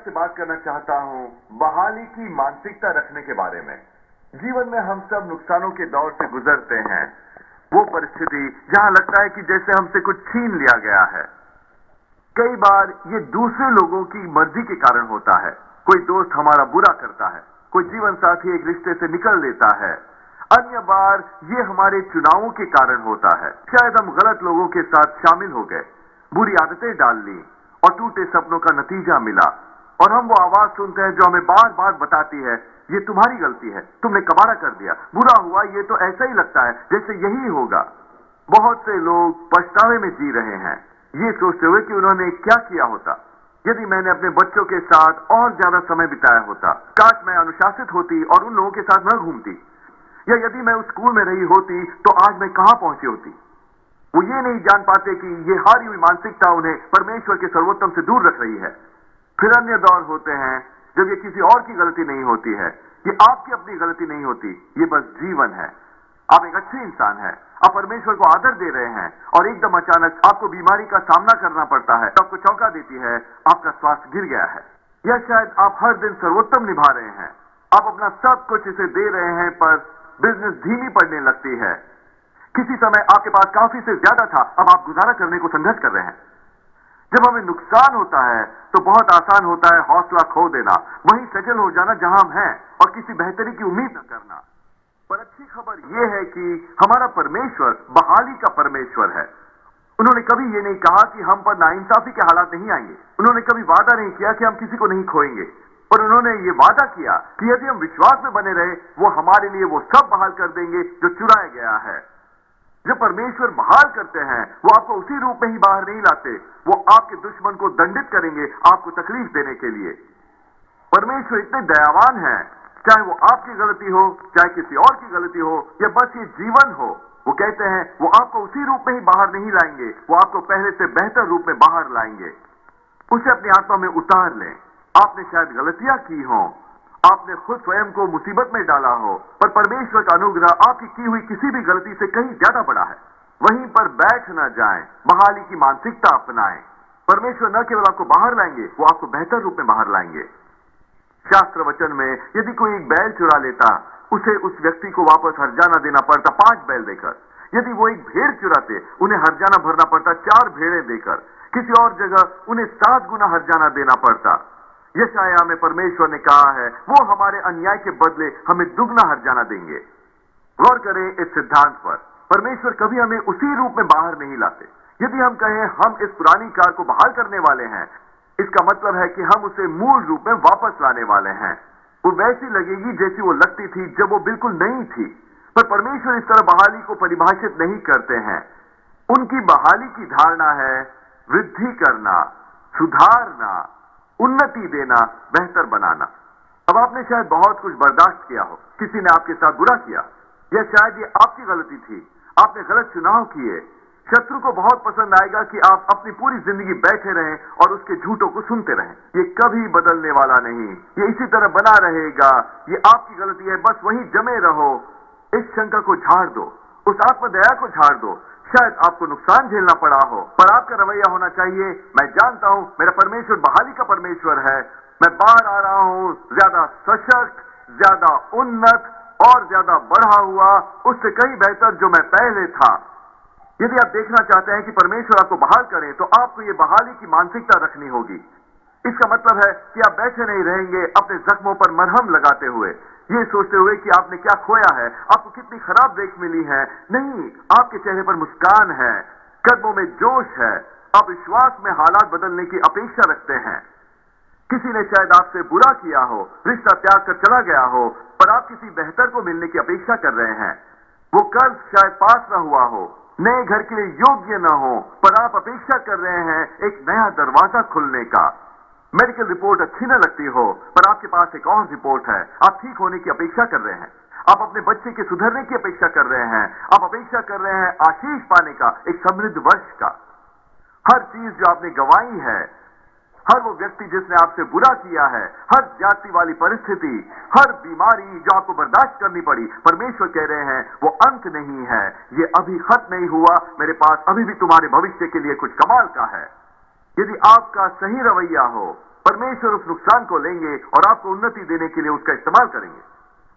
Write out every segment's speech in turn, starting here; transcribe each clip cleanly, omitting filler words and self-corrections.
आपसे बात करना चाहता हूं बहाली की मानसिकता रखने के बारे में। जीवन में हम सब नुकसानों के दौर से गुजरते हैं। वो परिस्थिति जहां लगता है कि जैसे हमसे कुछ छीन लिया गया है। कई बार ये दूसरे लोगों की मर्जी के कारण होता है। कोई दोस्त हमारा बुरा करता है, कोई जीवन साथी एक रिश्ते से निकल लेता है। अन्य बार ये हमारे चुनावों के कारण होता है। शायद हम गलत लोगों के साथ शामिल हो गए, बुरी आदतें डाल ली और टूटे सपनों का नतीजा मिला। और हम वो आवाज सुनते हैं जो हमें बार बार बताती है, ये तुम्हारी गलती है, तुमने कबाड़ा कर दिया, बुरा हुआ, ये तो ऐसा ही लगता है जैसे यही होगा। बहुत से लोग पछतावे में जी रहे हैं, ये सोचते हुए कि उन्होंने क्या किया होता। यदि मैंने अपने बच्चों के साथ और ज्यादा समय बिताया होता, काश मैं अनुशासित होती और उन लोगों के साथ न घूमती, या यदि मैं उस स्कूल में रही होती तो आज मैं कहां पहुंची होती। वो ये नहीं जान पाते कि ये हारी हुई मानसिकता उन्हें परमेश्वर के सर्वोत्तम से दूर रख रही है। फिर अन्य दौर होते हैं जब ये किसी और की गलती नहीं होती है, ये आपकी अपनी गलती नहीं होती, ये बस जीवन है। आप एक अच्छे इंसान हैं, आप परमेश्वर को आदर दे रहे हैं और एकदम अचानक आपको बीमारी का सामना करना पड़ता है, आपको चौंका देती है, आपका स्वास्थ्य गिर गया है। या शायद आप हर दिन सर्वोत्तम निभा रहे हैं, आप अपना सब कुछ इसे दे रहे हैं, पर बिजनेस धीमी पड़ने लगती है। किसी समय आपके पास काफी से ज्यादा था, अब आप गुजारा करने को संघर्ष कर रहे हैं। जब हमें नुकसान होता है तो बहुत आसान होता है हौसला खो देना, वहीं सेटल हो जाना जहां हम हैं और किसी बेहतरी की उम्मीद न करना। पर अच्छी खबर यह है कि हमारा परमेश्वर बहाली का परमेश्वर है। उन्होंने कभी यह नहीं कहा कि हम पर नाइंसाफी के हालात नहीं आएंगे। उन्होंने कभी वादा नहीं किया कि हम किसी को नहीं खोएंगे। और उन्होंने ये वादा किया कि यदि हम विश्वास में बने रहे, वो हमारे लिए वो सब बहाल कर देंगे जो चुराया गया है। जब परमेश्वर बहाल करते हैं, वो आपको उसी रूप में ही बाहर नहीं लाते, वो आपके दुश्मन को दंडित करेंगे आपको तकलीफ देने के लिए। परमेश्वर इतने दयावान हैं, चाहे वो आपकी गलती हो, चाहे किसी और की गलती हो, या बस ये जीवन हो। वो कहते हैं वो आपको उसी रूप में ही बाहर नहीं लाएंगे, वो आपको पहले से बेहतर रूप में बाहर लाएंगे। उसे अपनी आत्मा में उतार लें। आपने शायद गलतियां की हों, आपने खुद स्वयं को मुसीबत में डाला हो, पर परमेश्वर का अनुग्रह आपकी की हुई किसी भी गलती से कहीं ज्यादा बड़ा है। वहीं पर बैठ न जाएं, बहाली की मानसिकता अपनाएं। परमेश्वर न केवल आपको बाहर लाएंगे, वो आपको बेहतर रूप में बाहर लाएंगे। शास्त्र वचन में यदि कोई एक बैल चुरा लेता, उसे उस व्यक्ति को वापस हर्जाना देना पड़ता 5 बैल देकर। यदि वो एक भेड़ चुराते, उन्हें हर्जाना भरना पड़ता 4 भेड़ें देकर। किसी और जगह उन्हें 7 गुना हर्जाना देना पड़ता। यशायाह में परमेश्वर ने कहा है, वो हमारे अन्याय के बदले हमें दुगना हर्जाना देंगे। गौर करें इस सिद्धांत पर, परमेश्वर कभी हमें उसी रूप में बाहर नहीं लाते। यदि हम कहें हम इस पुरानी कार को बहाल करने वाले हैं, इसका मतलब है कि हम उसे मूल रूप में वापस लाने वाले हैं। वो वैसी लगेगी जैसी वो लगती थी जब वो बिल्कुल नई थी। पर परमेश्वर इस तरह बहाली को परिभाषित नहीं करते हैं। उनकी बहाली की धारणा है वृद्धि करना, सुधारना, उन्नति देना, बेहतर बनाना। अब आपने शायद बहुत कुछ बर्दाश्त किया हो, किसी ने आपके साथ बुरा किया, या शायद ये आपकी गलती थी, आपने गलत चुनाव किए। शत्रु को बहुत पसंद आएगा कि आप अपनी पूरी जिंदगी बैठे रहें और उसके झूठों को सुनते रहें। ये कभी बदलने वाला नहीं, ये इसी तरह बना रहेगा। ये आपकी गलती है, बस वहीं जमे रहो। इस शंका को झाड़ दो, उस आत्मदया को झाड़ दो। शायद आपको नुकसान झेलना पड़ा हो, पर आपका रवैया होना चाहिए, मैं जानता हूं मेरा परमेश्वर बहाली का परमेश्वर है। मैं बाहर आ रहा हूं ज्यादा सशक्त, ज्यादा उन्नत और ज्यादा बढ़ा हुआ, उससे कहीं बेहतर जो मैं पहले था। यदि आप देखना चाहते हैं कि परमेश्वर आपको बहाल करे, तो आपको ये बहाली की मानसिकता रखनी होगी। इसका मतलब है कि आप बैठे नहीं रहेंगे अपने जख्मों पर मरहम लगाते हुए, ये सोचते हुए कि आपने क्या खोया है, आपको कितनी खराब देख मिली है। नहीं, आपके चेहरे पर मुस्कान है, कदमों में जोश है, आप विश्वास में हालात बदलने की अपेक्षा रखते हैं। किसी ने शायद आपसे बुरा किया हो, रिश्ता त्याग कर चला गया हो, पर आप किसी बेहतर को मिलने की अपेक्षा कर रहे हैं। वो कर्ज शायद पास न हुआ हो, नए घर के लिए योग्य न हो, पर आप अपेक्षा कर रहे हैं एक नया दरवाजा खुलने का। मेडिकल रिपोर्ट अच्छी न लगती हो, पर आपके पास एक और रिपोर्ट है, आप ठीक होने की अपेक्षा कर रहे हैं। आप अपने बच्चे के सुधरने की अपेक्षा कर रहे हैं, आप अपेक्षा कर रहे हैं आशीष पाने का, एक समृद्ध वर्ष का। हर चीज जो आपने गंवाई है, हर वो व्यक्ति जिसने आपसे बुरा किया है, हर जाति वाली परिस्थिति, हर बीमारी जो आपको बर्दाश्त करनी पड़ी, परमेश्वर कह रहे हैं वो अंत नहीं है, ये अभी खत्म नहीं हुआ। मेरे पास अभी भी तुम्हारे भविष्य के लिए कुछ कमाल का है। यदि आपका सही रवैया हो, परमेश्वर उस नुकसान को लेंगे और आपको उन्नति देने के लिए उसका इस्तेमाल करेंगे।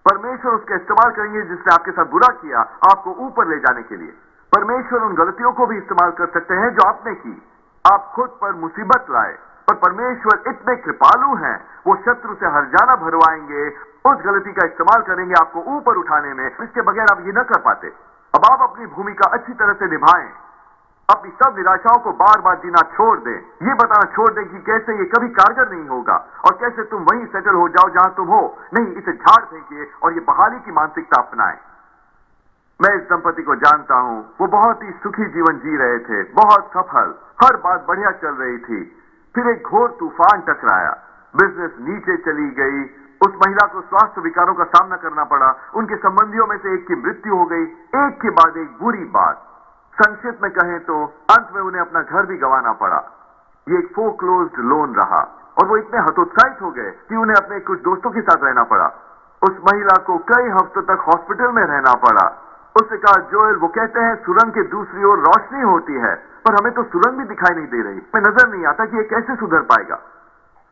परमेश्वर उसका इस्तेमाल करेंगे जिसने आपके साथ बुरा किया, आपको ऊपर ले जाने के लिए। परमेश्वर उन गलतियों को भी इस्तेमाल कर सकते हैं जो आपने की, आप खुद पर मुसीबत लाए, पर परमेश्वर इतने कृपालु हैं, वो शत्रु से हर जाना भरवाएंगे, उस गलती का इस्तेमाल करेंगे आपको ऊपर उठाने में। इसके बगैर आप ये न कर पाते। अब आप अपनी भूमिका अच्छी तरह से निभाएं, अपनी सब निराशाओं को बार बार जीना छोड़ दें, ये बताना छोड़ दें कि कैसे ये कभी कारगर नहीं होगा और कैसे तुम वहीं सेटल हो जाओ जहां तुम हो। नहीं, इसे झाड़ फेंकिए और ये बहाली की मानसिकता अपनाएं। मैं इस दंपति को जानता हूं, वो बहुत ही सुखी जीवन जी रहे थे, बहुत सफल, हर बात बढ़िया चल रही थी। फिर एक घोर तूफान टकराया, बिजनेस नीचे चली गई, उस महिला को स्वास्थ्य विकारों का सामना करना पड़ा, उनके संबंधियों में से एक की मृत्यु हो गई, एक के बाद एक बुरी बात। संक्षिप्त में कहें तो अंत में उन्हें अपना घर भी गंवाना पड़ा। ये एक फोरक्लोज्ड लोन रहा और वो इतने हतोत्साहित हो गए कि उन्हें अपने कुछ दोस्तों के साथ रहना पड़ा। उस महिला को कई हफ्तों तक हॉस्पिटल में रहना पड़ा। उससे कहा, जोएल, वो कहते हैं सुरंग के दूसरी ओर रोशनी होती है, पर हमें तो सुरंग भी दिखाई नहीं दे रही, मैं नजर नहीं आता कि ये कैसे सुधर पाएगा।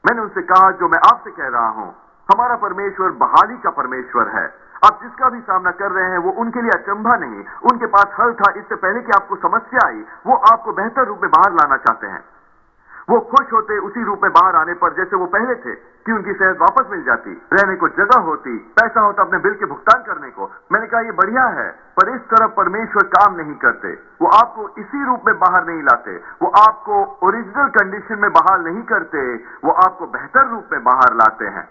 मैंने उनसे कहा, जो मैं आपसे कह रहा हूं, हमारा परमेश्वर बहाली का परमेश्वर है। आप जिसका भी सामना कर रहे हैं वो उनके लिए अचंभा नहीं, उनके पास हल था इससे पहले कि आपको समस्या आई। वो आपको बेहतर रूप में बाहर लाना चाहते हैं। वो खुश होते उसी रूप में बाहर आने पर जैसे वो पहले थे, कि उनकी सेहत वापस मिल जाती, रहने को जगह होती, पैसा होता अपने बिल के भुगतान करने को। मैंने कहा, ये बढ़िया है, पर इस तरह परमेश्वर काम नहीं करते। वो आपको इसी रूप में बाहर नहीं लाते, वो आपको ओरिजिनल कंडीशन में बहाल नहीं करते, वो आपको बेहतर रूप में बाहर लाते हैं।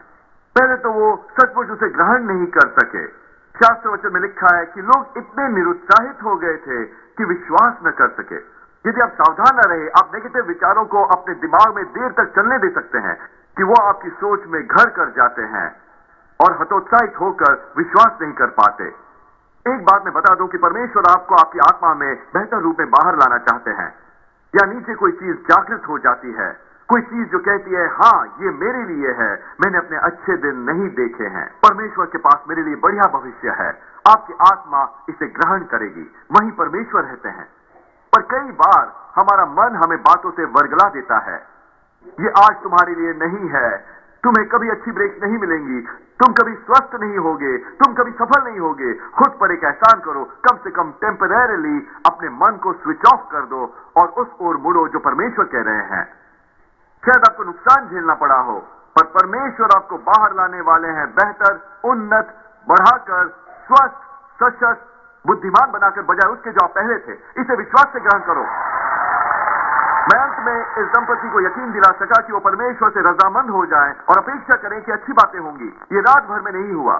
पहले तो वो सचमुच उसे ग्रहण नहीं कर सके। शास्त्र वचन में लिखा है कि लोग इतने निरुत्साहित हो गए थे कि विश्वास न कर सके। यदि आप सावधान न रहे, आप नेगेटिव विचारों को अपने दिमाग में देर तक चलने दे सकते हैं कि वो आपकी सोच में घर कर जाते हैं और हतोत्साहित होकर विश्वास नहीं कर पाते। एक बात मैं बता दूं कि परमेश्वर आपको आपकी आत्मा में बेहतर रूप में बाहर लाना चाहते हैं, या नीचे कोई चीज जागृत हो जाती है, कोई चीज जो कहती है, हाँ ये मेरे लिए है, मैंने अपने अच्छे दिन नहीं देखे हैं, परमेश्वर के पास मेरे लिए बढ़िया भविष्य है। आपकी आत्मा इसे ग्रहण करेगी, वहीं परमेश्वर रहते हैं। पर कई बार हमारा मन हमें बातों से वर्गला देता है, ये आज तुम्हारे लिए नहीं है, तुम्हें कभी अच्छी ब्रेक नहीं मिलेंगी, तुम कभी स्वस्थ नहीं होगे, तुम कभी सफल नहीं होगे। खुद पर एक एहसान करो, कम से कम टेम्परेरीली अपने मन को स्विच ऑफ कर दो और उस ओर मुड़ो जो परमेश्वर कह रहे हैं। शायद आपको नुकसान झेलना पड़ा हो, पर परमेश्वर आपको बाहर लाने वाले हैं, बेहतर, उन्नत, बढ़ाकर, स्वस्थ, सशक्त, बुद्धिमान बनाकर, बजाय उसके जो आप पहले थे। इसे विश्वास से ग्रहण करो। मैं अंत में इस दंपति को यकीन दिला सका कि वो परमेश्वर से रजामंद हो जाएं और अपेक्षा करें कि अच्छी बातें होंगी। ये रात भर में नहीं हुआ,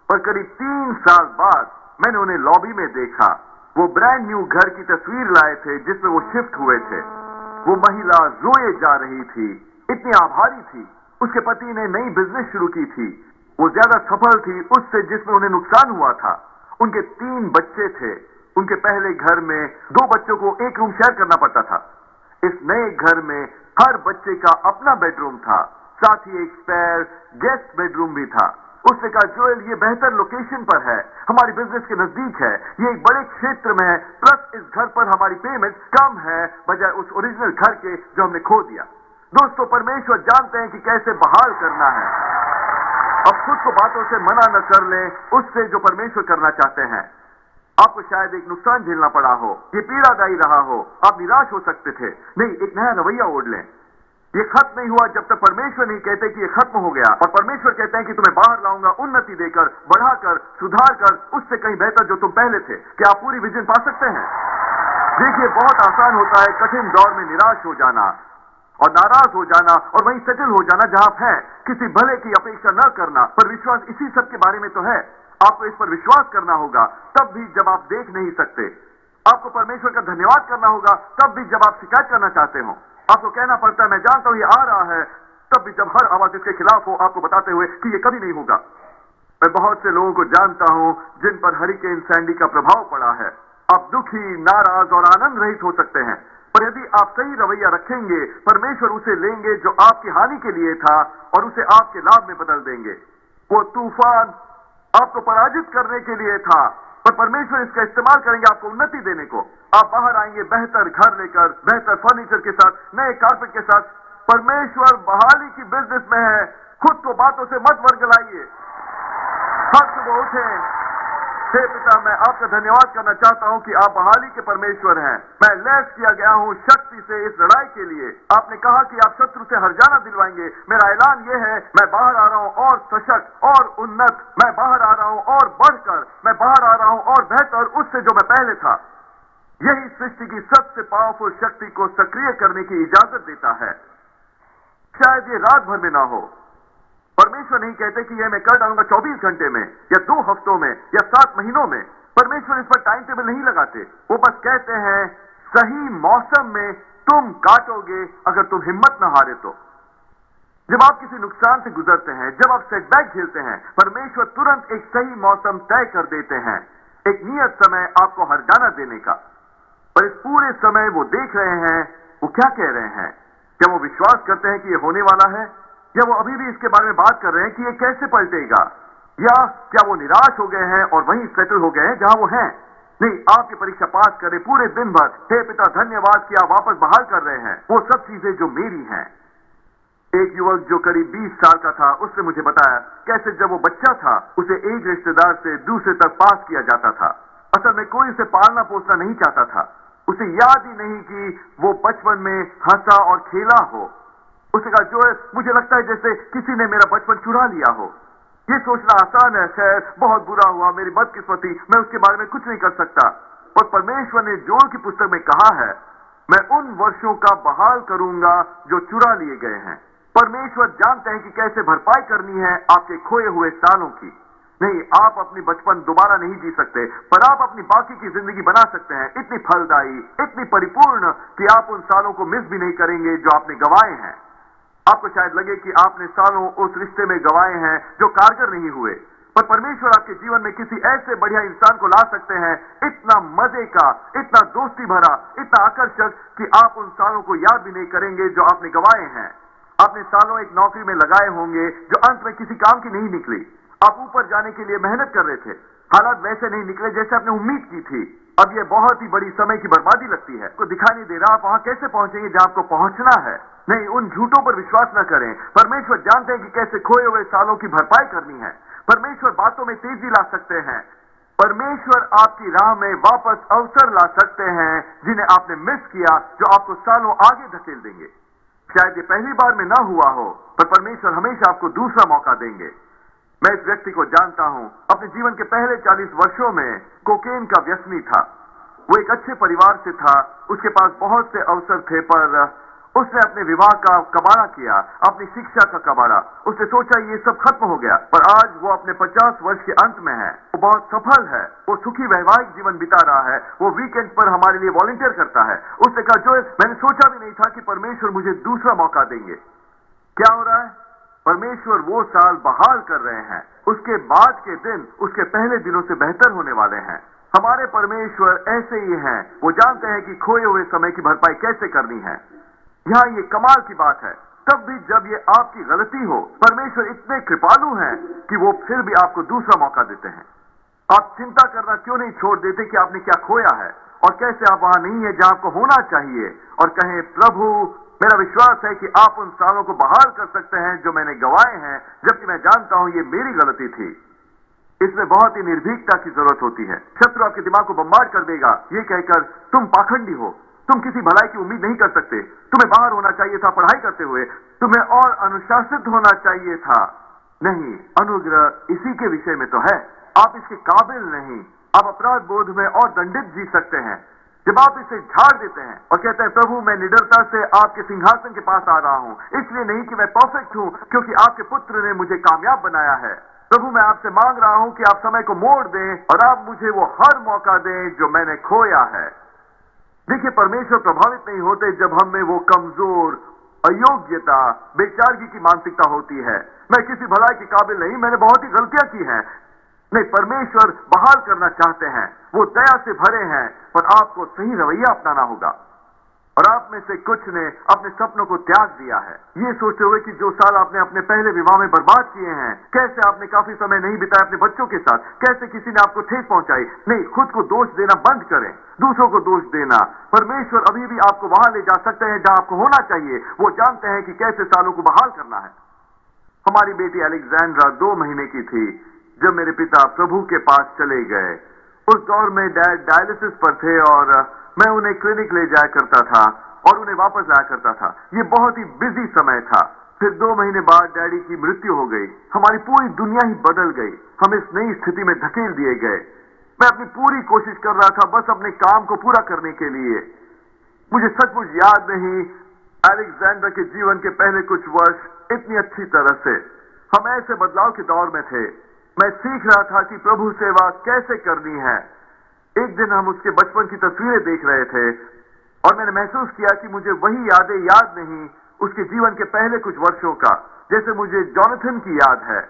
पर करीब 3 साल बाद मैंने उन्हें लॉबी में देखा। वो ब्रांड न्यू घर की तस्वीर लाए थे जिसमें वो शिफ्ट हुए थे। वो महिला रोए जा रही थी, इतनी आभारी थी। उसके पति ने नई बिजनेस शुरू की थी, वो ज्यादा सफल थी उससे जिसमें उन्हें नुकसान हुआ था। उनके 3 बच्चे थे। उनके पहले घर में 2 बच्चों को एक रूम शेयर करना पड़ता था। इस नए घर में हर बच्चे का अपना बेडरूम था, साथ ही एक स्पेयर गेस्ट बेडरूम भी था। उसने कहा, जोएल ये बेहतर लोकेशन पर है, हमारी बिजनेस के नजदीक है, ये एक बड़े क्षेत्र में है, प्लस इस घर पर हमारी पेमेंट कम है बजाय उस ओरिजिनल घर के जो हमने खो दिया। दोस्तों, परमेश्वर जानते हैं कि कैसे बहाल करना है। अब खुद को बातों से मना न कर लें उससे जो परमेश्वर करना चाहते हैं। आपको शायद एक नुकसान झेलना पड़ा हो, ये पीड़ादायी रहा हो, आप निराश हो सकते थे। नहीं, एक नया रवैया ओढ़ लें। ये खत्म नहीं हुआ जब तक परमेश्वर नहीं कहते कि ये खत्म हो गया, और परमेश्वर कहते हैं कि तुम्हें बाहर लाऊंगा, उन्नति देकर, बढ़ाकर, सुधार कर, उससे कहीं बेहतर जो तुम पहले थे। क्या आप पूरी विजन पा सकते हैं? देखिए, बहुत आसान होता है कठिन दौर में निराश हो जाना और नाराज हो जाना और वहीं सेटल हो जाना जहां आप हैं, किसी भले की अपेक्षा न करना। पर विश्वास इसी सब के बारे में तो है। आपको इस पर विश्वास करना होगा तब भी जब आप देख नहीं सकते। आपको परमेश्वर का धन्यवाद करना होगा तब भी जब आप शिकायत करना चाहते हो। आपको कहना पड़ता है, मैं जानता हूं ये आ रहा है, तब भी जब हर आवाज इसके खिलाफ हो, आपको बताते हुए कि ये कभी नहीं होगा। मैं बहुत से लोगों को जानता हूं जिन पर हरिकेन सैंडी का प्रभाव पड़ा है। आप दुखी, नाराज और आनंद रहित हो सकते हैं, पर यदि आप सही रवैया रखेंगे, परमेश्वर उसे लेंगे जो आपकी हानि के लिए था और उसे आपके लाभ में बदल देंगे। वो तूफान आपको पराजित करने के लिए था, पर परमेश्वर इसका इस्तेमाल करेंगे आपको उन्नति देने को। आप बाहर आएंगे बेहतर घर लेकर, बेहतर फर्नीचर के साथ, नए कारपेट के साथ, परमेश्वर बहाली की बिजनेस में है। खुद को बातों से मत वर्गलाइए। हर सुबह उठे। हे पिता, मैं आपका धन्यवाद करना चाहता हूं कि आप बहाली के परमेश्वर हैं। मैं लैस किया गया हूं शक्ति से इस लड़ाई के लिए। आपने कहा कि आप शत्रु से हरजाना दिलवाएंगे। मेरा ऐलान यह है, मैं बाहर आ रहा हूं और सशक्त और उन्नत। मैं बाहर आ रहा हूं और बढ़कर। मैं बाहर आ रहा हूं और बेहतर उससे जो मैं पहले था। यही सृष्टि की सबसे पावरफुल शक्ति को सक्रिय करने की इजाजत देता है। शायद ये रात भर में ना हो। परमेश्वर नहीं कहते कि यह मैं कर डालूंगा 24 घंटे में या 2 हफ्तों में या 7 महीनों में। परमेश्वर इस पर टाइम टेबल नहीं लगाते। वो बस कहते हैं सही मौसम में तुम काटोगे अगर तुम हिम्मत न हारे तो। जब आप किसी नुकसान से गुजरते हैं, जब आप सेटबैक झेलते हैं, परमेश्वर तुरंत एक सही मौसम तय कर देते हैं, एक नियत समय आपको हरजाना देने का। पर इस पूरे समय वो देख रहे हैं, वो क्या कह रहे हैं। क्या वो विश्वास करते हैं कि ये होने वाला है, या वो अभी भी इसके बारे में बात कर रहे हैं कि ये कैसे पलटेगा, या क्या वो निराश हो गए हैं और वहीं सेटल हो गए हैं जहां वो हैं। नहीं, आप ये परीक्षा पास करें पूरे दिन भर। हे पिता, धन्यवाद कि आप वापस बहाल कर रहे हैं वो सब चीजें जो मेरी हैं। एक युवक जो करीब 20 साल का था, उसने मुझे बताया कैसे जब वो बच्चा था उसे एक रिश्तेदार से दूसरे तक पास किया जाता था। असल में कोई उसे पालना पोसना नहीं चाहता था। उसे याद ही नहीं कि वो बचपन में हंसा और खेला हो। उसने कहा, जो मुझे लगता है जैसे किसी ने मेरा बचपन चुरा लिया हो। ये सोचना आसान है, खैर बहुत बुरा हुआ, मेरी बदकिस्मती, मैं उसके बारे में कुछ नहीं कर सकता। और परमेश्वर ने जोड़ की पुस्तक में कहा है, मैं उन वर्षों का बहाल करूंगा जो चुरा लिए गए हैं। परमेश्वर जानते हैं कि कैसे भरपाई करनी है आपके खोए हुए सालों की। नहीं, आप अपनी बचपन दोबारा नहीं जी सकते, पर आप अपनी बाकी की जिंदगी बना सकते हैं, इतनी फलदायी, इतनी परिपूर्ण कि आप उन सालों को मिस भी नहीं करेंगे जो आपने गंवाए हैं। आपको शायद लगे कि आपने सालों उस रिश्ते में गंवाए हैं जो कारगर नहीं हुए, पर परमेश्वर आपके जीवन में किसी ऐसे बढ़िया इंसान को ला सकते हैं, इतना मजे का, इतना दोस्ती भरा, इतना आकर्षक कि आप उन सालों को याद भी नहीं करेंगे जो आपने गंवाए हैं। आपने सालों एक नौकरी में लगाए होंगे जो अंत में किसी काम की नहीं निकली। आप ऊपर जाने के लिए मेहनत कर रहे थे, हालात वैसे नहीं निकले जैसे आपने उम्मीद की थी। अब यह बहुत ही बड़ी समय की बर्बादी लगती है। आपको दिखाई नहीं दे रहा आप वहां कैसे पहुंचेंगे जहां आपको पहुंचना है। नहीं, उन झूठों पर विश्वास न करें। परमेश्वर जानते हैं कि कैसे खोए हुए सालों की भरपाई करनी है। परमेश्वर बातों में तेजी ला सकते हैं। परमेश्वर आपकी राह में वापस अवसर ला सकते हैं जिन्हें आपने मिस किया, जो आपको सालों आगे धकेल देंगे। शायद ये पहली बार में ना हुआ हो, पर परमेश्वर हमेशा आपको दूसरा मौका देंगे। मैं इस व्यक्ति को जानता हूं, अपने जीवन के पहले 40 वर्षों में कोकेन का व्यसनी था। वो एक अच्छे परिवार से था, उसके पास बहुत से अवसर थे, पर उसने अपने विवाह का कबाड़ा किया, अपनी शिक्षा का कबाड़ा। उसने सोचा ये सब खत्म हो गया, पर आज वो अपने 50 वर्ष के अंत में है। वो बहुत सफल है, वो सुखी वैवाहिक जीवन बिता रहा है। वो वीकेंड पर हमारे लिए वॉलंटियर करता है। उसने कहा, जो मैंने सोचा भी नहीं था कि परमेश्वर मुझे दूसरा मौका देंगे। क्या हो रहा है? परमेश्वर वो साल बहाल कर रहे हैं। उसके बाद के दिन उसके पहले दिनों से बेहतर होने वाले हैं। हमारे परमेश्वर ऐसे ही हैं। वो जानते हैं कि खोए हुए समय की भरपाई कैसे करनी है। यहां ये कमाल की बात है, तब भी जब ये आपकी गलती हो, परमेश्वर इतने कृपालु हैं कि वो फिर भी आपको दूसरा मौका देते हैं। आप चिंता करना क्यों नहीं छोड़ देते कि आपने क्या खोया है और कैसे आप वहां नहीं है जहां आपको होना चाहिए, और कहें, प्रभु, मेरा विश्वास है कि आप उन सालों को बहाल कर सकते हैं जो मैंने गंवाए हैं, जबकि मैं जानता हूं ये मेरी गलती थी। इसमें बहुत ही निर्भीकता की जरूरत होती है। शत्रु आपके दिमाग को बम्बार्ड कर देगा ये कहकर, तुम पाखंडी हो, तुम किसी भलाई की उम्मीद नहीं कर सकते, तुम्हें बाहर होना चाहिए था पढ़ाई करते हुए, तुम्हें और अनुशासित होना चाहिए था। नहीं, अनुग्रह इसी के विषय में तो है। आप इसके काबिल नहीं। आप अपराध बोध में और दंडित जी सकते हैं। जब आप इसे झाड़ देते हैं और कहते हैं, प्रभु, मैं निडरता से आपके सिंहासन के पास आ रहा हूं, इसलिए नहीं कि मैं परफेक्ट हूं, क्योंकि आपके पुत्र ने मुझे कामयाब बनाया है। प्रभु, मैं आपसे मांग रहा हूं कि आप समय को मोड़ दें और आप मुझे वो हर मौका दें जो मैंने खोया है। देखिए, परमेश्वर प्रभावित नहीं होते जब हम में वो कमजोर, अयोग्यता, बेचारगी की मानसिकता होती है। मैं किसी भलाई के काबिल नहीं, मैंने बहुत ही गलतियां की हैं। नहीं, परमेश्वर बहाल करना चाहते हैं। वो दया से भरे हैं, पर आपको सही रवैया अपनाना होगा। और आप में से कुछ ने अपने सपनों को त्याग दिया है, ये सोचते हुए कि जो साल आपने अपने पहले विवाह में बर्बाद किए हैं, कैसे आपने काफी समय नहीं बिताया अपने बच्चों के साथ, कैसे किसी ने आपको ठेस पहुंचाई। नहीं, खुद को दोष देना बंद करें, दूसरों को दोष देना। परमेश्वर अभी भी आपको वहां ले जा सकते हैं जहां आपको होना चाहिए। वो जानते हैं कि कैसे सालों को बहाल करना है। हमारी बेटी अलेक्जेंड्रा 2 महीने की थी जब मेरे पिता प्रभु के पास चले गए। उस दौर में डैड डायलिसिस पर थे और मैं उन्हें क्लिनिक ले जाया करता था और उन्हें वापस लाया करता था। ये बहुत ही बिजी समय था। फिर 2 महीने बाद डैडी की मृत्यु हो गई। हमारी पूरी दुनिया ही बदल गई। हम इस नई स्थिति में धकेल दिए गए। मैं अपनी पूरी कोशिश कर रहा था बस अपने काम को पूरा करने के लिए। मुझे सचमुच याद नहीं अलेक्जेंडर के जीवन के पहले कुछ वर्ष इतनी अच्छी तरह से। हम ऐसे बदलाव के दौर में थे। मैं सीख रहा था कि प्रभु सेवा कैसे करनी है। एक दिन हम उसके बचपन की तस्वीरें देख रहे थे और मैंने महसूस किया कि मुझे वही यादें याद नहीं उसके जीवन के पहले कुछ वर्षों का, जैसे मुझे जॉनथन की याद है।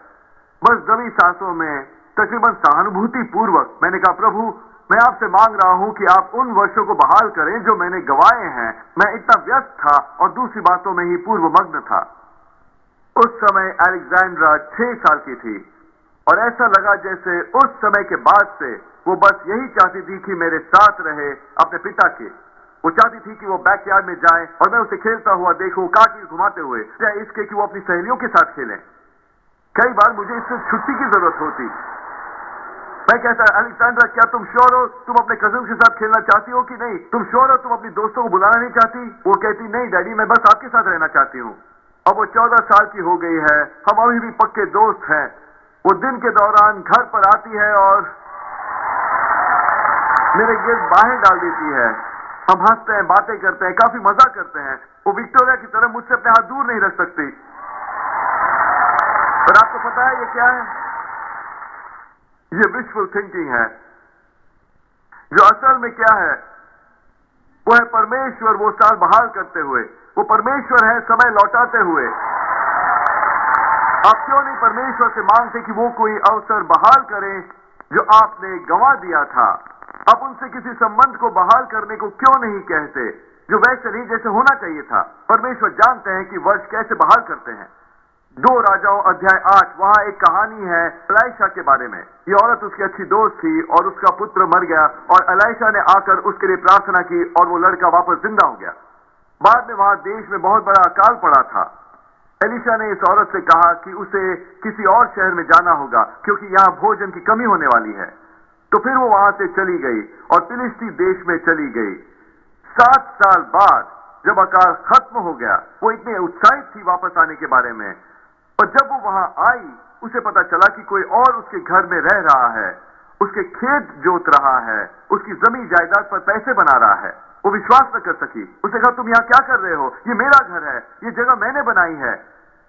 बस दबी सांसों में तकरीबन सहानुभूति पूर्वक मैंने कहा, प्रभु मैं आपसे मांग रहा हूं कि आप उन वर्षों को बहाल करें जो मैंने गंवाए हैं। मैं इतना व्यस्त था और दूसरी बातों में ही पूर्वमग्न था। उस समय अलेक्जेंड्रा 6 साल की थी और ऐसा लगा जैसे उस समय के बाद से वो बस यही चाहती थी कि मेरे साथ रहे अपने पिता के। वो चाहती थी कि वो बैकयार्ड में जाए और मैं उसे खेलता हुआ देखूं, काठी घुमाते हुए, या इसके कि वो अपनी सहेलियों के साथ खेलें। कई बार मुझे इससे छुट्टी की जरूरत होती। मैं कहता, अलेक्जेंड्रा क्या तुम श्योर हो तुम अपने कजिन के साथ खेलना चाहती हो कि नहीं? तुम श्योर हो तुम अपनी दोस्तों को बुलाना नहीं चाहती? वो कहती, नहीं डैडी मैं बस आपके साथ रहना चाहती हूँ। अब वो 14 साल की हो गई है। हम अभी भी पक्के दोस्त हैं। वो दिन के दौरान घर पर आती है और मेरे गिर्द बाहें डाल देती है। हम हंसते हैं, बातें करते हैं, काफी मजा करते हैं। वो विक्टोरिया की तरह मुझसे अपने हाथ दूर नहीं रख सकती। पर आपको पता है ये क्या है? ये विशफुल थिंकिंग है। जो असल में क्या है वो है परमेश्वर वो साल बहाल करते हुए। वो परमेश्वर है समय लौटाते हुए। आप क्यों नहीं परमेश्वर से मांगते कि वो कोई अवसर बहाल करें जो आपने गंवा दिया था? आप उनसे किसी संबंध को बहाल करने को क्यों नहीं कहते जो वैसे नहीं जैसे होना चाहिए था? परमेश्वर जानते हैं कि वर्ष कैसे बहाल करते हैं। 2 राजाओं अध्याय 8 वहां एक कहानी है एलीशा के बारे में। ये औरत उसकी अच्छी दोस्त थी और उसका पुत्र मर गया और एलीशा ने आकर उसके लिए प्रार्थना की और वो लड़का वापस जिंदा हो गया। बाद में वहां देश में बहुत बड़ा अकाल पड़ा था। एलीशा ने इस औरत से कहा कि उसे किसी और शहर में जाना होगा क्योंकि यहां भोजन की कमी होने वाली है। तो फिर वो वहां से चली गई और फिलिस्ती देश में चली गई। 7 साल बाद जब अकाल खत्म हो गया वो इतनी उत्साहित थी वापस आने के बारे में, और जब वो वहां आई उसे पता चला कि कोई और उसके घर में रह रहा है, उसके खेत जोत रहा है, उसकी जमीन जायदाद पर पैसे बना रहा है। वो विश्वास न कर सकी। उसे कहा, तुम यहाँ क्या कर रहे हो? ये मेरा घर है, ये जगह मैंने बनाई है।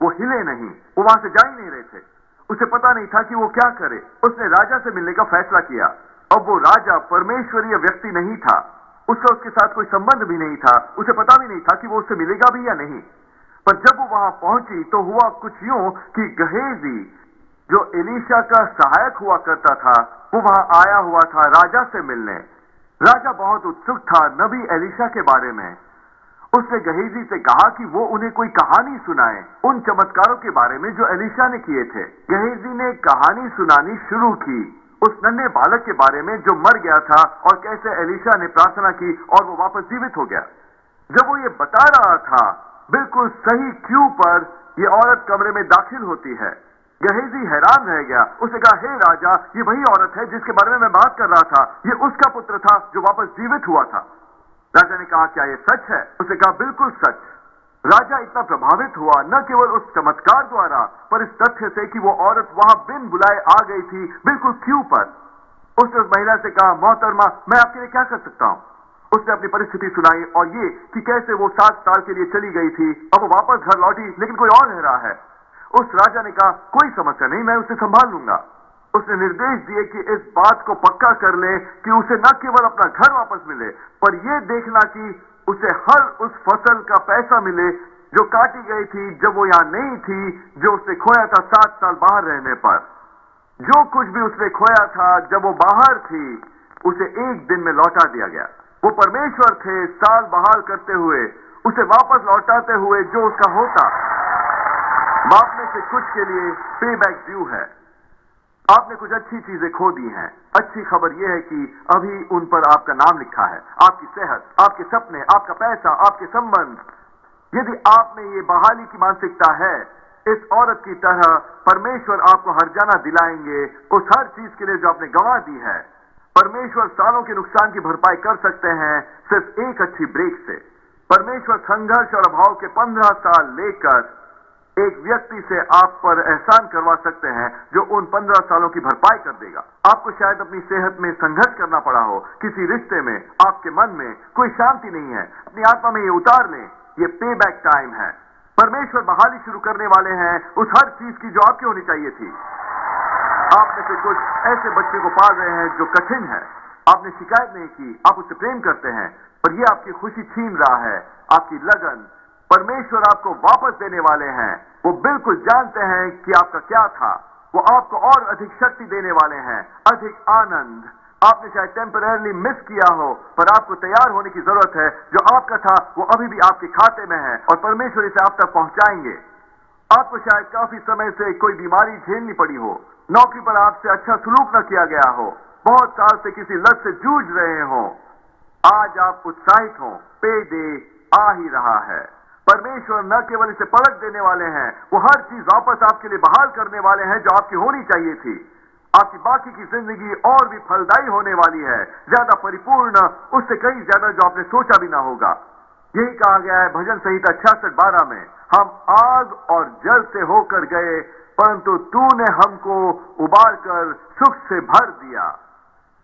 वो हिले नहीं, वो वहां से जा ही नहीं रहे थे। उसे पता नहीं था कि वो क्या करे। उसने राजा से मिलने का फैसला किया। अब वो राजा परमेश्वरीय व्यक्ति नहीं था, उसका उसके साथ कोई संबंध भी नहीं था, उसे पता भी नहीं था कि वो उससे मिलेगा भी या नहीं। पर जब वो वहां पहुंची तो हुआ कुछ यूं कि गहेजी जो एलीशा का सहायक हुआ करता था वो वहां आया हुआ था राजा से मिलने। राजा बहुत उत्सुक था नबी एलीशा के बारे में। उसने गहेजी से कहा कि वो उन्हें कोई कहानी सुनाए उन चमत्कारों के बारे में जो एलीशा ने किए थे। गहेजी ने कहानी सुनानी शुरू की उस नन्हे बालक के बारे में जो मर गया था और कैसे एलीशा ने प्रार्थना की और वो वापस जीवित हो गया। जब वो ये बता रहा था बिल्कुल सही क्यू पर ये औरत कमरे में दाखिल होती है। गहेजी हैरान रह गया। उसने कहा, हे राजा, ये वही औरत है जिसके बारे में मैं बात कर रहा था। ये उसका पुत्र था जो वापस जीवित हुआ था। राजा ने कहा, क्या ये सच है? उसने कहा, बिल्कुल सच। राजा इतना प्रभावित हुआ न केवल उस चमत्कार द्वारा पर इस तथ्य से कि वो औरत वहां बिन बुलाए आ गई थी बिल्कुल क्यू पर। उसने उस महिला से कहा, मोहतरमा मैं आपके लिए क्या कर सकता हूं? उसने अपनी परिस्थिति सुनाई और ये कि कैसे वो 7 साल के लिए चली गई थी, अब वो वापस घर लौटी लेकिन कोई और रह रहा है। उस राजा ने कहा, कोई समस्या नहीं, मैं उसे संभाल लूंगा। उसने निर्देश दिए कि इस बात को पक्का कर ले कि उसे न केवल अपना घर वापस मिले पर यह देखना कि उसे हर उस फसल का पैसा मिले जो काटी गई थी जब वो यहां नहीं थी, जो उसने खोया था 7 साल बाहर रहने पर। जो कुछ भी उसने खोया था जब वो बाहर थी उसे एक दिन में लौटा दिया गया। वो परमेश्वर थे साल बहाल करते हुए, उसे वापस लौटाते हुए जो उसका होता। बाप में से कुछ के लिए पे बैक ड्यू है। आपने कुछ अच्छी चीजें खो दी हैं। अच्छी खबर यह है कि अभी उन पर आपका नाम लिखा है, आपकी सेहत, आपके सपने, आपका पैसा, आपके संबंध। यदि आप में ये बहाली की मानसिकता है, इस औरत की तरह परमेश्वर आपको हर्जाना दिलाएंगे उस हर चीज के लिए जो आपने गंवा दी है। परमेश्वर सालों के नुकसान की भरपाई कर सकते हैं सिर्फ एक अच्छी ब्रेक से। परमेश्वर संघर्ष और अभाव के 15 साल लेकर एक व्यक्ति से आप पर एहसान करवा सकते हैं जो उन 15 सालों की भरपाई कर देगा। आपको शायद अपनी सेहत में संघर्ष करना पड़ा हो, किसी रिश्ते में, आपके मन में कोई शांति नहीं है, अपनी आत्मा में ये उतार लें। ये पे बैक टाइम है। परमेश्वर बहाली शुरू करने वाले हैं उस हर चीज की जो आपकी होनी चाहिए थी। आप में से कुछ ऐसे बच्चे को पाल रहे हैं जो कठिन है। आपने शिकायत नहीं की, आप उससे प्रेम करते हैं, पर यह आपकी खुशी छीन रहा है, आपकी लगन। परमेश्वर आपको वापस देने वाले हैं। वो बिल्कुल जानते हैं कि आपका क्या था। वो आपको और अधिक शक्ति देने वाले हैं, अधिक आनंद। आपने शायद टेम्पररी मिस किया हो, पर आपको तैयार होने की जरूरत है। जो आपका था वो अभी भी आपके खाते में है और परमेश्वर इसे आप तक पहुंचाएंगे। आपको शायद काफी समय से कोई बीमारी झेलनी पड़ी हो, नौकरी पर आपसे अच्छा सलूक न किया गया हो, बहुत साल से किसी लत से जूझ रहे हो। आज आप उत्साहित हो, पे डे आ ही रहा है। परमेश्वर न केवल इसे पलट देने वाले हैं, वो हर चीज वापस आपके लिए बहाल करने वाले हैं जो आपकी होनी चाहिए थी। आपकी बाकी की जिंदगी और भी फलदायी होने वाली है, ज्यादा परिपूर्ण, उससे कहीं ज्यादा जो आपने सोचा भी ना होगा। यही कहा गया है भजन संहिता 66:12 में, हम आग और जल से होकर गए परंतु तूने हमको उबाल कर सुख से भर दिया।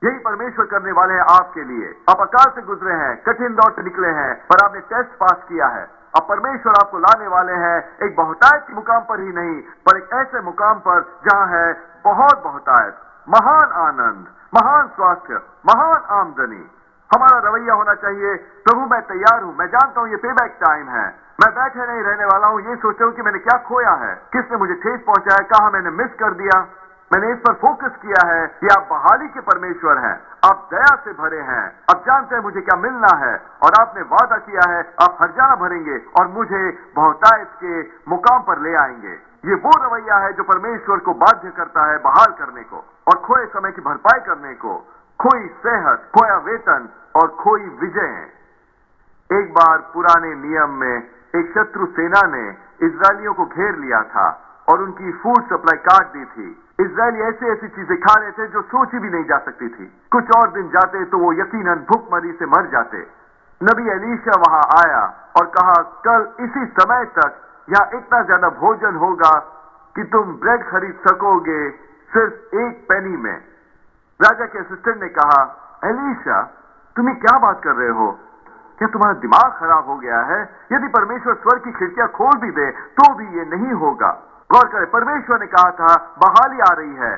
यही परमेश्वर करने वाले हैं आपके लिए। आप अकाल से गुजरे हैं, कठिन दौर से निकले हैं, पर आपने टेस्ट पास किया है। अब परमेश्वर आपको लाने वाले हैं एक बहुतायत के मुकाम पर ही नहीं, पर एक ऐसे मुकाम पर जहां है बहुत बहुतायत, महान आनंद, महान स्वास्थ्य, महान आमदनी। हमारा रवैया होना चाहिए, प्रभु मैं तैयार हूं, मैं जानता हूं ये पे बैक टाइम है। मैं बैठे नहीं रहने वाला हूं ये सोच रहा हूं कि मैंने क्या खोया है, किसने मुझे ठेस पहुंचाया, कहां मैंने मिस कर दिया। मैंने इस पर फोकस किया है कि आप बहाली के परमेश्वर हैं, आप दया से भरे हैं, आप जानते हैं मुझे क्या मिलना है और आपने वादा किया है आप हर्जाना भरेंगे और मुझे बहुतायत के मुकाम पर ले आएंगे। ये वो रवैया है जो परमेश्वर को बाध्य करता है बहाल करने को और खोए समय की भरपाई करने को, खोई सेहत, खोया वेतन और खोई विजय। एक बार पुराने नियम में एक शत्रु सेना ने इजरायलियों को घेर लिया था और उनकी फूड सप्लाई काट दी थी। इजरायली ऐसी ऐसी चीजें खा रहे थे जो सोची भी नहीं जा सकती थी। कुछ और दिन जाते तो वो यकीनन भूखमरी से मर जाते। नबी एलीशा वहां आया और कहा कल इसी समय तक यहाँ इतना ज्यादा भोजन होगा कि तुम ब्रेड खरीद सकोगे सिर्फ 1 पेनी में। राजा के असिस्टेंट ने कहा एलीशा तुम्हें क्या बात कर रहे हो, क्या तुम्हारा दिमाग खराब हो गया है? यदि परमेश्वर स्वर्ग की खिड़कियां खोल भी दे तो भी ये नहीं होगा। गौर करें, परमेश्वर ने कहा था बहाली आ रही है,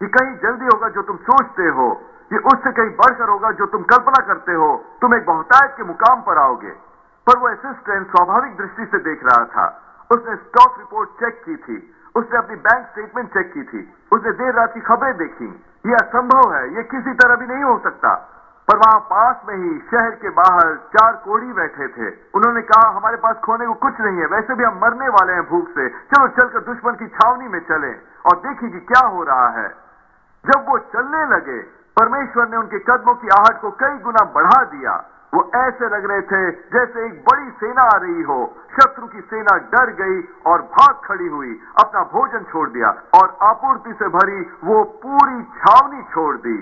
ये कहीं जल्दी होगा जो तुम सोचते हो, ये उससे कहीं बढ़कर होगा जो तुम कल्पना करते हो। तुम एक बहुतायत के मुकाम पर आओगे। पर वो असिस्टेंट स्वाभाविक दृष्टि से देख रहा था। उसने स्टॉक रिपोर्ट चेक की थी, उसने अपनी बैंक स्टेटमेंट चेक की थी, उसने देर रात की खबरें देखी। ये असंभव है, ये किसी तरह भी नहीं हो सकता। पर वहां पास में ही शहर के बाहर 4 कोढ़ी बैठे थे। उन्होंने कहा हमारे पास खोने को कुछ नहीं है, वैसे भी हम मरने वाले हैं भूख से, चलो चलकर दुश्मन की छावनी में चलें और देखें कि क्या हो रहा है। जब वो चलने लगे परमेश्वर ने उनके कदमों की आहट को कई गुना बढ़ा दिया। वो ऐसे लग रहे थे जैसे एक बड़ी सेना आ रही हो। शत्रु की सेना डर गई और भाग खड़ी हुई, अपना भोजन छोड़ दिया और आपूर्ति से भरी वो पूरी छावनी छोड़ दी।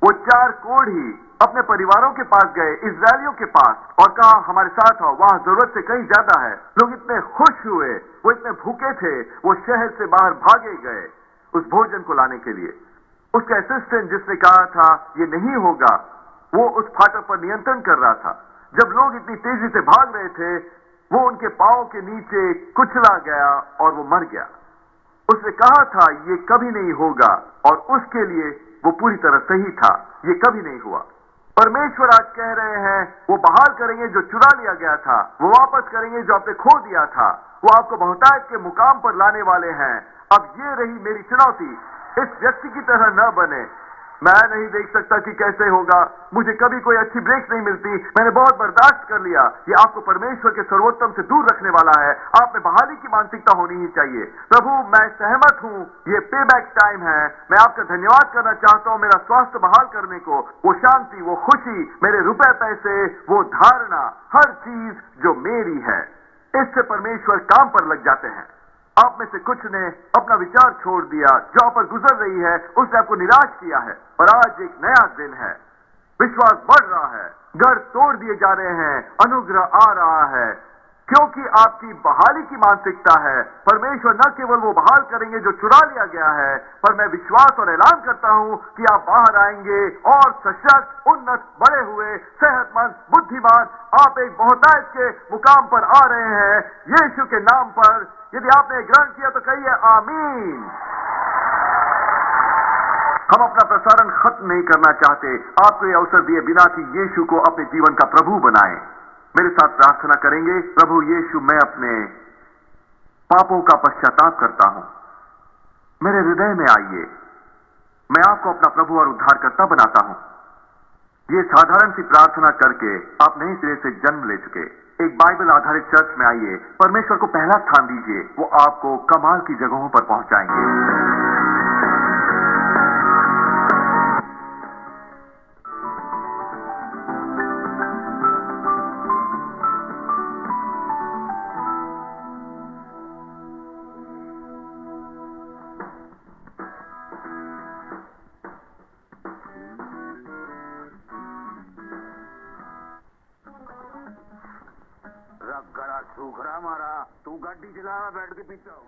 वो 4 कोढ़ी अपने परिवारों के पास गए, इजरायलियों के पास, और कहा हमारे साथ आओ, वहां जरूरत से कहीं ज्यादा है। लोग इतने खुश हुए, वो इतने भूखे थे, वो शहर से बाहर भागे गए उस भोजन को लाने के लिए। उसका असिस्टेंट जिसने कहा था ये नहीं होगा, वो उस फाटक पर नियंत्रण कर रहा था। जब लोग इतनी तेजी से भाग रहे थे वो उनके पांव के नीचे कुचला गया और वो मर गया। उसने कहा था ये कभी नहीं होगा और उसके लिए वो पूरी तरह सही था, ये कभी नहीं हुआ। परमेश्वर आज कह रहे हैं वो बहाल करेंगे जो चुरा लिया गया था, वो वापस करेंगे जो आपने खो दिया था, वो आपको बहुतायत के मुकाम पर लाने वाले हैं। अब ये रही मेरी चुनौती, इस व्यक्ति की तरह न बने, मैं नहीं देख सकता कि कैसे होगा, मुझे कभी कोई अच्छी ब्रेक नहीं मिलती, मैंने बहुत बर्दाश्त कर लिया। ये आपको परमेश्वर के सर्वोत्तम से दूर रखने वाला है। आप में बहाली की मानसिकता होनी ही चाहिए। प्रभु, मैं सहमत हूं, ये पे बैक टाइम है। मैं आपका धन्यवाद करना चाहता हूं मेरा स्वास्थ्य बहाल करने को, वो शांति, वो खुशी, मेरे रुपए पैसे, वो धारणा, हर चीज जो मेरी है। इससे परमेश्वर काम पर लग जाते हैं। आप में से कुछ ने अपना विचार छोड़ दिया, जो पर गुजर रही है उसने आपको निराश किया है, और आज एक नया दिन है। विश्वास बढ़ रहा है, घर तोड़ दिए जा रहे हैं, अनुग्रह आ रहा है, क्योंकि आपकी बहाली की मानसिकता है। परमेश्वर न केवल वो बहाल करेंगे जो चुरा लिया गया है, पर मैं विश्वास और ऐलान करता हूं कि आप बाहर आएंगे और सशक्त, उन्नत, बड़े हुए, सेहतमंद, बुद्धिमान। आप एक बहुतायत के मुकाम पर आ रहे हैं यीशु के नाम पर। यदि आपने ग्रहण किया तो कहिए आमीन। हम अपना प्रसारण खत्म नहीं करना चाहते, आपको यह अवसर दिए बिना कि यीशु को अपने जीवन का प्रभु बनाएं। मेरे साथ प्रार्थना करेंगे। प्रभु यीशु, मैं अपने पापों का पश्चाताप करता हूं, मेरे हृदय में आइए। मैं आपको अपना प्रभु और उद्धारकर्ता बनाता हूं। ये साधारण सी प्रार्थना करके आप नए सिरे से जन्म ले चुके एक बाइबल आधारित चर्च में आइए। परमेश्वर को पहला स्थान दीजिए, वो आपको कमाल की जगहों पर पहुंचाएंगे। सूखरा मारा, तू गाड़ी चला बैठ के पीछा हो।